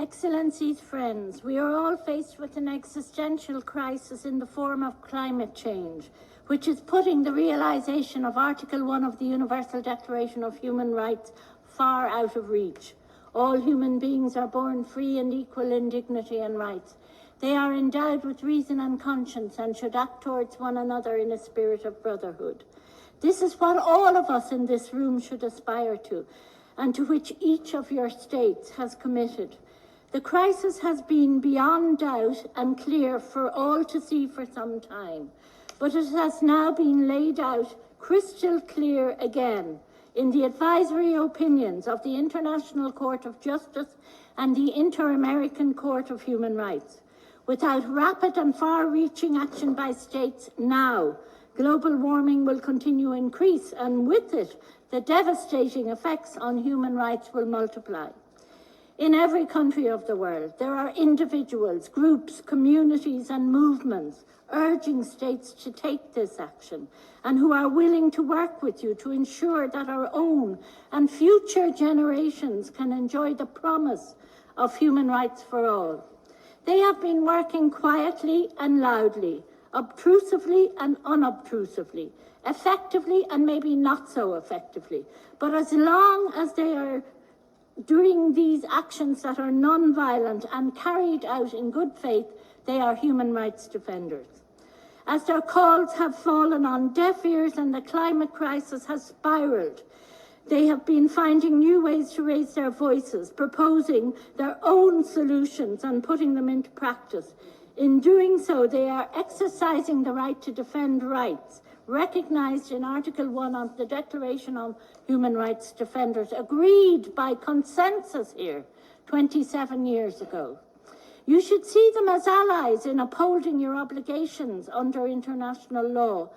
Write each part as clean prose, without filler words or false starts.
Excellencies, friends, we are all faced with an existential crisis in the form of climate change, which is putting the realization of Article 1 of the Universal Declaration of Human Rights far out of reach. All human beings are born free and equal in dignity and rights. They are endowed with reason and conscience and should act towards one another in a spirit of brotherhood. This is what all of us in this room should aspire to, and to which each of your states has committed. The crisis has been beyond doubt and clear for all to see for some time, but it has now been laid out crystal clear again in the advisory opinions of the International Court of Justice and the Inter-American Court of Human Rights. Without rapid and far-reaching action by states now, global warming will continue to increase, and with it, the devastating effects on human rights will multiply. In every country of the world, there are individuals, groups, communities, and movements urging states to take this action and who are willing to work with you to ensure that our own and future generations can enjoy the promise of human rights for all. They have been working quietly and loudly, obtrusively and unobtrusively, effectively and maybe not so effectively. But as long as they are doing these actions that are non-violent and carried out in good faith, they are human rights defenders. As their calls have fallen on deaf ears and the climate crisis has spiraled, they have been finding new ways to raise their voices, proposing their own solutions and putting them into practice. In doing so, they are exercising the right to defend rights, recognized in Article 1 of the Declaration on Human Rights Defenders, agreed by consensus here 27 years ago. You should see them as allies in upholding your obligations under international law.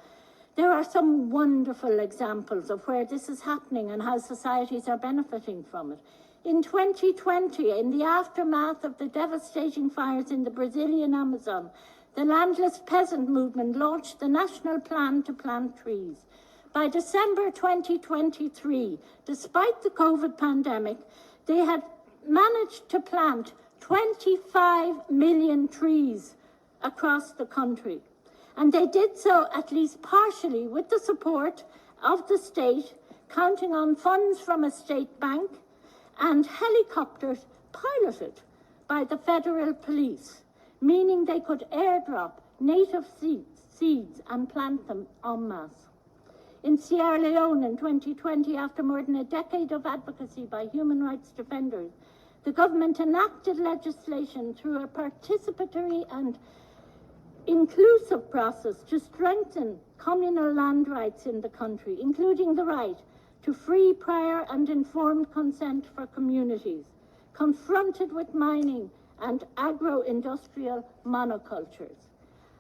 There are some wonderful examples of where this is happening and how societies are benefiting from it. In 2020, in the aftermath of the devastating fires in the Brazilian Amazon, the landless peasant movement launched the National Plan to Plant Trees. By December 2023, despite the COVID pandemic, they had managed to plant 25 million trees across the country. And they did so at least partially with the support of the state, counting on funds from a state bank and helicopters piloted by the federal police, meaning they could airdrop native seeds and plant them en masse. In Sierra Leone in 2020, after more than a decade of advocacy by human rights defenders, the government enacted legislation through a participatory and inclusive process to strengthen communal land rights in the country, including the right to free, prior and informed consent for communities confronted with mining and agro-industrial monocultures.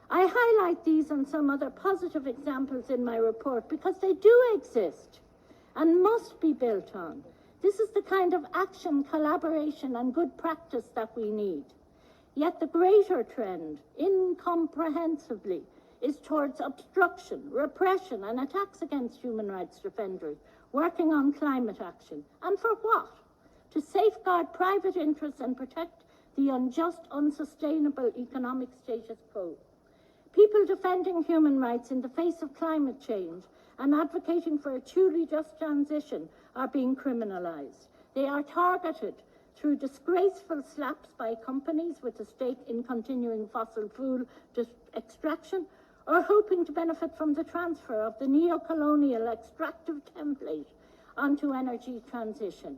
I highlight these and some other positive examples in my report because they do exist and must be built on. This is the kind of action, collaboration and good practice that we need. Yet the greater trend, incomprehensibly, is towards obstruction, repression and attacks against human rights defenders working on climate action. And for what? To safeguard private interests and protect the unjust, unsustainable economic status quo. People defending human rights in the face of climate change and advocating for a truly just transition are being criminalized. They are targeted through disgraceful slaps by companies with a stake in continuing fossil fuel extraction or hoping to benefit from the transfer of the neo-colonial extractive template onto energy transition.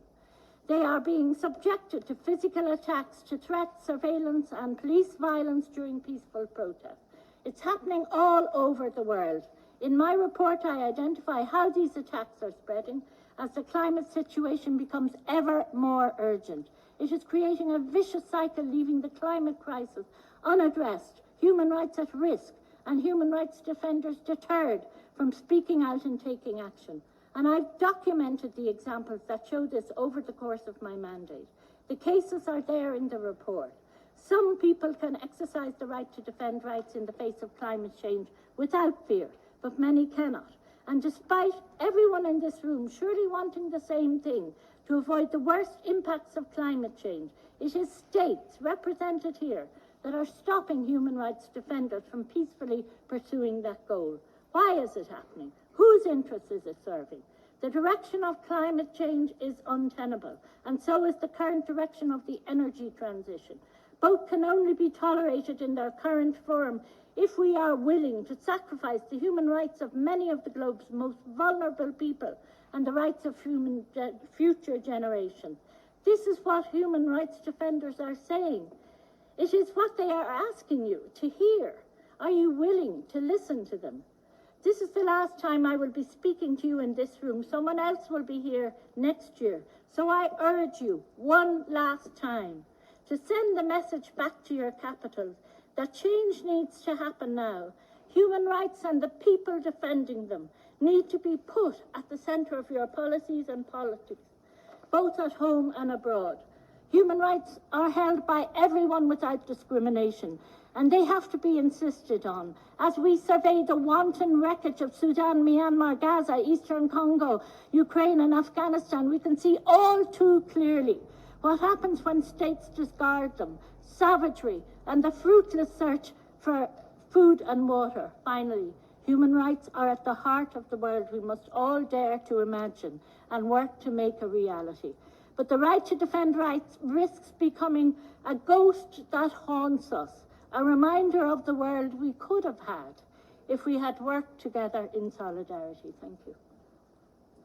They are being subjected to physical attacks, to threats, surveillance and police violence during peaceful protests. It's happening all over the world. In my report, I identify how these attacks are spreading as the climate situation becomes ever more urgent. It is creating a vicious cycle, leaving the climate crisis unaddressed, human rights at risk, and human rights defenders deterred from speaking out and taking action. And I've documented the examples that show this over the course of my mandate. The cases are there in the report. Some people can exercise the right to defend rights in the face of climate change without fear, but many cannot. And despite everyone in this room surely wanting the same thing, to avoid the worst impacts of climate change, It is states represented here that are stopping human rights defenders from peacefully pursuing that goal. Why is it happening? Whose interests is it serving? The direction of climate change is untenable, and so is the current direction of the energy transition. Both can only be tolerated in their current form if we are willing to sacrifice the human rights of many of the globe's most vulnerable people and the rights of future generations. This is what human rights defenders are saying. It is what they are asking you to hear. Are you willing to listen to them? This is the last time I will be speaking to you in this room. Someone else will be here next year. So I urge you, one last time, to send the message back to your capitals that change needs to happen now. Human rights and the people defending them need to be put at the centre of your policies and politics, both at home and abroad. Human rights are held by everyone without discrimination, and they have to be insisted on. As we survey the wanton wreckage of Sudan, Myanmar, Gaza, Eastern Congo, Ukraine and Afghanistan, we can see all too clearly what happens when states discard them: savagery and the fruitless search for food and water. Finally, human rights are at the heart of the world we must all dare to imagine and work to make a reality. But the right to defend rights risks becoming a ghost that haunts us, a reminder of the world we could have had if we had worked together in solidarity. Thank you.